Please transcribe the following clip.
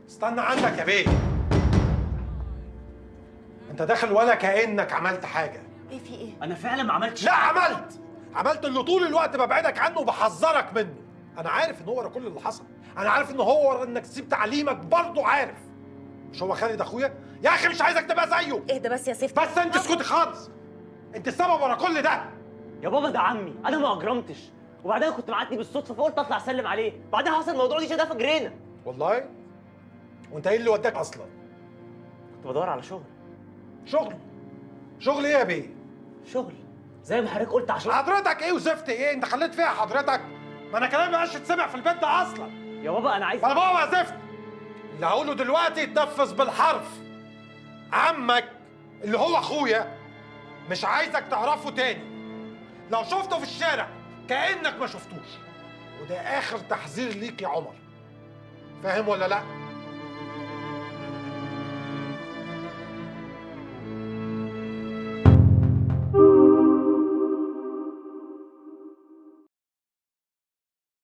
استنى عندك يا بيه. انت داخل ولا كأنك عملت حاجة. ايه في ايه؟ انا فعلا ما عملتش. لا عملت اللي طول الوقت ببعدك عنه وبحذرك منه. انا عارف ان هو ورا كل اللي حصل، انا عارف ان هو ورا انك تسيب تعليمك برضه عارف. مش هو خالد اخويا؟ يا اخي مش عايزك تبقى زيه. اهدى بس يا سيف. بس انت اسكتي خالص. انت السبب ورا كل ده. يا بابا ده عمي، انا ما اجرمتش. وبعدين كنت معدي بالصدفه فقلت اطلع اسلم عليه، بعدين حصل الموضوع دي ده فجرينا. والله؟ وانت ايه اللي وداك اصلا؟ كنت بدور على شغل. شغل ايه يا بيه؟ شغل زي ما حضرتك قلت عشان حضرتك ايه وزفت ايه؟ انت خليت فيها حضرتك؟ ما انا كلامي مبقاش يتسمع في البيت ده اصلا. يا بابا انا عايز. انا بابا زفت. اللي هقوله دلوقتي يتنفذ بالحرف. عمك اللي هو اخويا مش عايزك تعرفه تاني. لو شفته في الشارع كأنك ما شفتوش. وده اخر تحذير ليك يا عمر. فاهم ولا لا؟